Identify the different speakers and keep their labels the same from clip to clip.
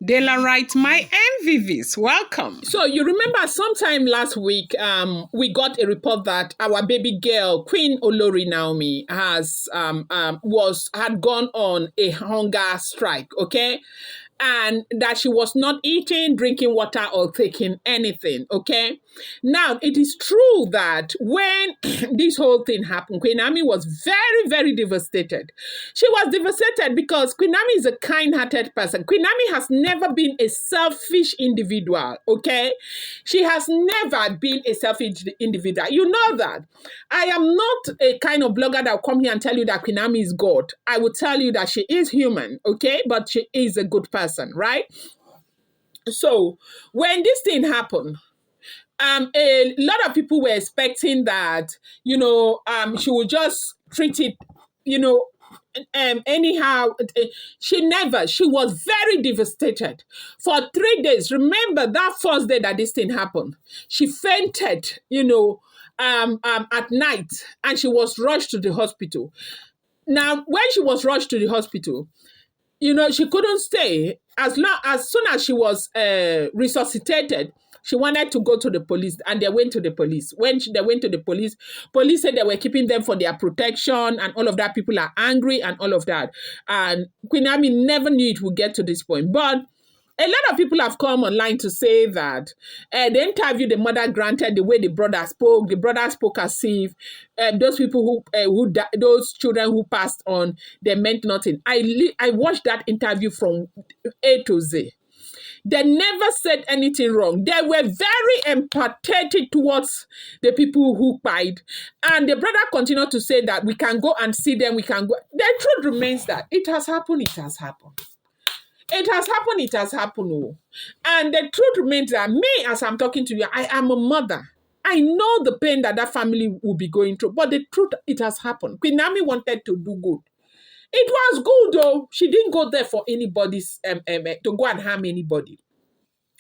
Speaker 1: Dela writes, my MVVs, welcome.
Speaker 2: So you remember sometime last week, we got a report that our baby girl, Queen Olori Naomi, had gone on a hunger strike, okay? And that she was not eating, drinking water, or taking anything, okay? Now, it is true that when this whole thing happened, Queen Naomi was very, very devastated. She was devastated because Queen Naomi is a kind-hearted person. Queen Naomi has never been a selfish individual, okay? She has never been a selfish individual. You know that. I am not a kind of blogger that will come here and tell you that Queen Naomi is God. I will tell you that she is human, okay? But she is a good person, right? So when this thing happened, a lot of people were expecting that, she would just treat it, anyhow. She was very devastated for 3 days. Remember that first day that this thing happened, she fainted, at night, and she was rushed to the hospital. Now, when she was rushed to the hospital, she couldn't stay. As soon as she was resuscitated, she wanted to go to the police, and they went to the police. When they went to the police said they were keeping them for their protection and all of that. People are angry and all of that. And Queen Naomi never knew it would get to this point. But a lot of people have come online to say that the interview the mother granted, the way the brother spoke as if those people those children who passed on, they meant nothing. I watched that interview from A to Z. They never said anything wrong. They were very empathetic towards the people who died. And the brother continued to say that we can go and see them, we can go. The truth remains that it has happened, it has happened. It has happened, it has happened. Oh. And the truth remains that me, as I'm talking to you, I am a mother. I know the pain that family will be going through. But the truth, it has happened. Queen Naomi wanted to do good. It was good, though. She didn't go there for anybody's, to go and harm anybody.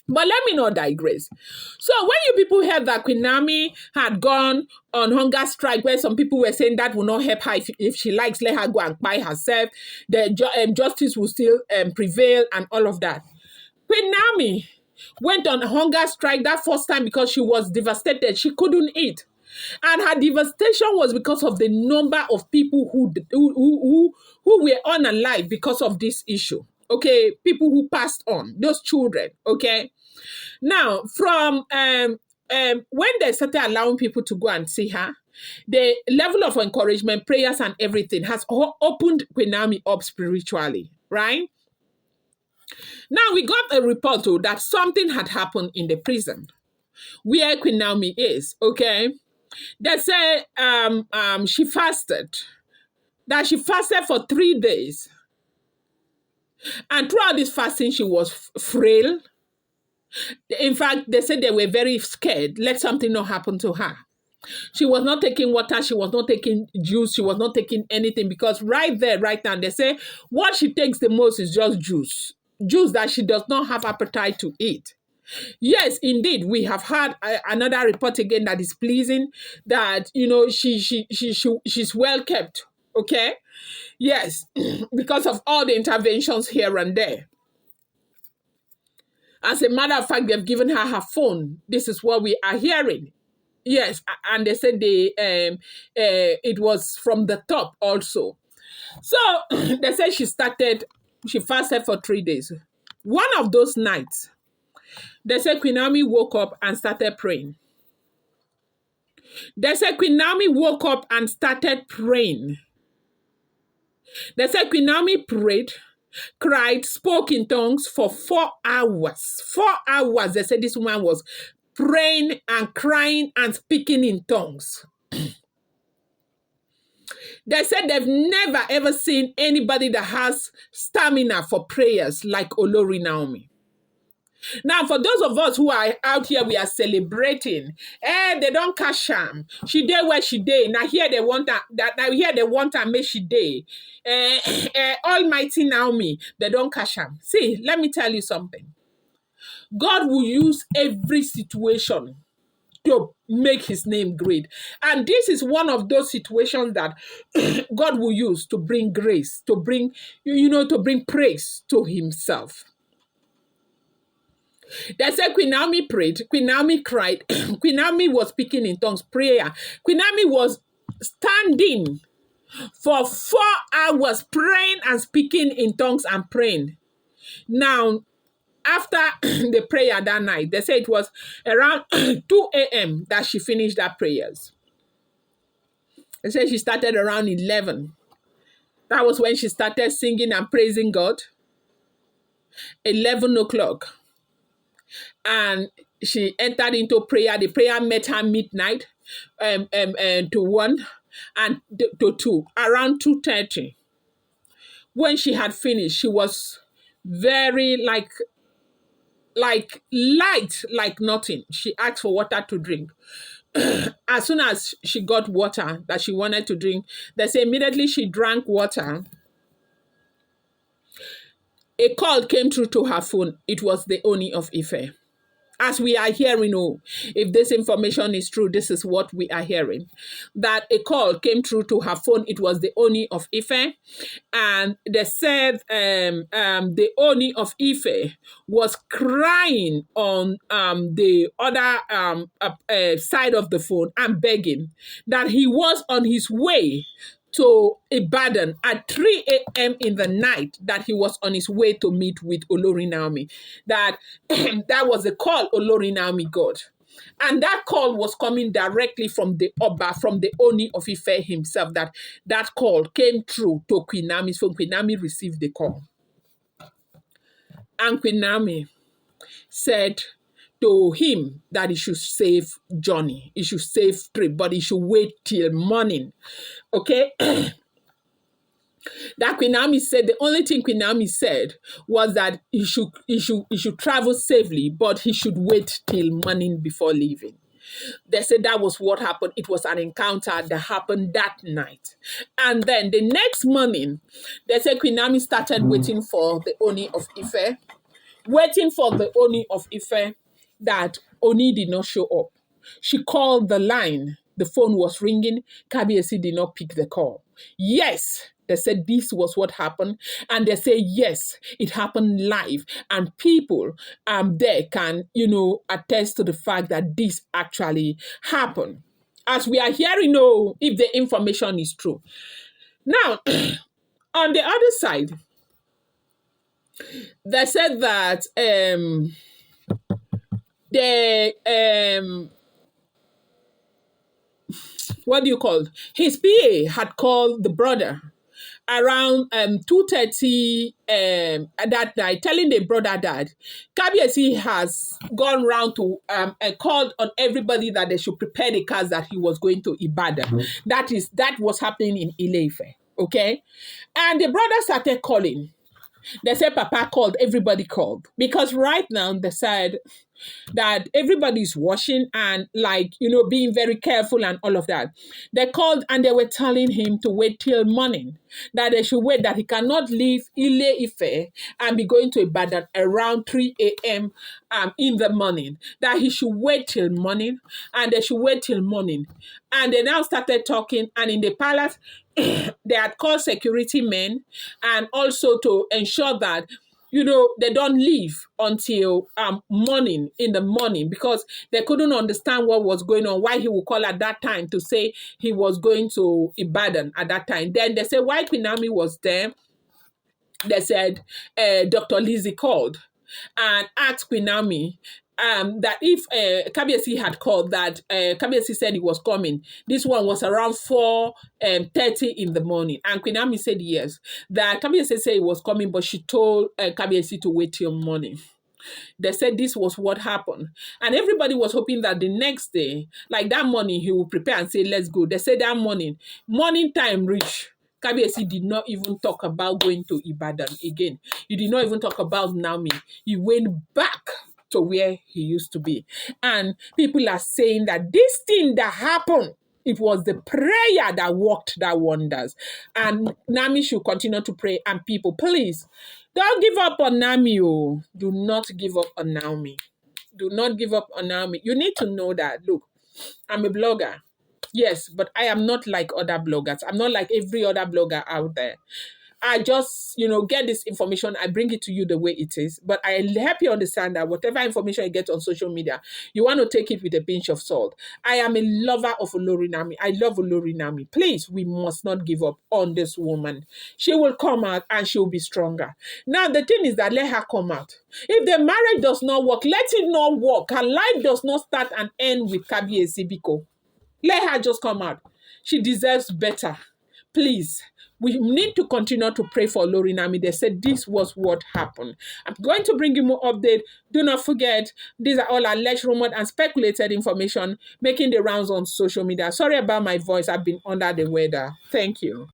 Speaker 2: But let me not digress. So when you people heard that Queen Naomi had gone on hunger strike, where some people were saying that will not help her, if she likes, let her go and buy herself, the justice will still prevail and all of that. Queen Naomi went on a hunger strike that first time because she was devastated. She couldn't eat. And her devastation was because of the number of people who were unalive because of this issue. Okay, people who passed on, those children. Okay, now from when they started allowing people to go and see her, the level of encouragement, prayers, and everything has opened Queen Naomi up spiritually, right? Now we got a report that something had happened in the prison where Queen Naomi is. Okay. They say she fasted, that she fasted for 3 days. And throughout this fasting, she was frail. In fact, they said they were very scared. Let something not happen to her. She was not taking water. She was not taking juice. She was not taking anything, because right there, right now, they say what she takes the most is just juice. Juice that she does not have appetite to eat. Yes, indeed, we have had another report again that is pleasing, that she's well kept. Okay, yes, because of all the interventions here and there. As a matter of fact, they've given her phone. This is what we are hearing. Yes, and they said it was from the top also. So they said she fasted for 3 days. One of those nights, they said Queen Naomi woke up and started praying. They said Queen Naomi woke up and started praying. They said Queen Naomi prayed, cried, spoke in tongues for 4 hours. 4 hours. They said this woman was praying and crying and speaking in tongues. They said they've never ever seen anybody that has stamina for prayers like Olori Naomi. Now, for those of us who are out here, we are celebrating. They don't cash am. She did where she did. Now here they want her. Now here they want her. Make she did. Almighty Naomi, they don't cash am. See, let me tell you something. God will use every situation to make his name great. And this is one of those situations that God will use to bring grace, to bring, to bring praise to himself. They said Queen Naomi prayed, Queen Naomi cried, Queen Naomi was speaking in tongues, prayer. Queen Naomi was standing for 4 hours praying and speaking in tongues and praying. Now, after the prayer that night, they say it was around 2 a.m. that she finished her prayers. They said she started around 11. That was when she started singing and praising God. 11 o'clock. And she entered into prayer. The prayer met her midnight to 1 and to 2, around 2:30. When she had finished, she was very like light, like nothing. She asked for water to drink. As soon as she got water that she wanted to drink, they say immediately she drank water. A call came through to her phone. It was the Oni of Ife. As we are hearing, if this information is true, this is what we are hearing. That a call came through to her phone. It was the Oni of Ife. And they said the Oni of Ife was crying on the other side of the phone and begging that he was on his way to Ibadan at 3 a.m. in the night, that he was on his way to meet with Olori Naomi. That was the call Olori Naomi got. And that call was coming directly from the Oba, from the Oni of Ife himself, that call came through to Queen Naomi's phone. Queen Naomi received the call. And Queen Naomi said to him that he should save Johnny. He should save Trip, but he should wait till morning. Okay? That Queen Naomi said, the only thing Queen Naomi said was that he should travel safely, but he should wait till morning before leaving. They said that was what happened. It was an encounter that happened that night. And then the next morning, they said Queen Naomi started waiting for the Oni of Ife, waiting for the Oni of Ife, that Oni did not show up. She called the line. The phone was ringing. Kabiyesi did not pick the call. Yes, they said this was what happened. And they say, yes, it happened live. And people there can, attest to the fact that this actually happened. As we are hearing, if the information is true. Now, on the other side, they said that his PA had called the brother around 2:30 that night, telling the brother that Kabiyesi has gone round to and called on everybody that they should prepare the cars that he was going to Ibadan. That was happening in Ile-Ife, okay? And the brother started calling. They said Papa called, everybody called. Because right now they said that everybody's washing and being very careful and all of that. They called and they were telling him to wait till morning, that they should wait, that he cannot leave Ile-Ife and be going to Ibadan around 3 a.m. In the morning, that he should wait till morning, and they should wait till morning. And they now started talking, and in the palace, they had called security men, and also to ensure that they don't leave until morning, in the morning, because they couldn't understand what was going on, why he would call at that time to say he was going to Ibadan at that time. Then they said why Queen Naomi was there. They said Dr. Lizzie called and asked Queen Naomi that if Kabiyesi had called, that Kabiyesi said he was coming. This one was around 4:30 in the morning. And Queen Naomi said yes, that Kabiyesi said he was coming, but she told Kabiyesi to wait till morning. They said this was what happened. And everybody was hoping that the next day, like that morning, he would prepare and say, let's go. They said that morning time reached. Kabiyesi did not even talk about going to Ibadan again. He did not even talk about Naomi. He went back to where he used to be. And people are saying that this thing that happened, it was the prayer that worked that wonders. And Naomi should continue to pray. And people, please, don't give up on Naomi. Oh. Do not give up on Naomi. Do not give up on Naomi. You need to know that, look, I'm a blogger. Yes, but I am not like other bloggers. I'm not like every other blogger out there. I just, get this information. I bring it to you the way it is. But I help you understand that whatever information you get on social media, you want to take it with a pinch of salt. I am a lover of Olorinami. I love Olorinami. Please, we must not give up on this woman. She will come out and she will be stronger. Now, the thing is that let her come out. If the marriage does not work, let it not work. Her life does not start and end with Kabiyesi Biko. Let her just come out. She deserves better. Please, we need to continue to pray for Lorinami. They said this was what happened. I'm going to bring you more update. Do not forget, these are all alleged, rumored, and speculated information making the rounds on social media. Sorry about my voice. I've been under the weather. Thank you.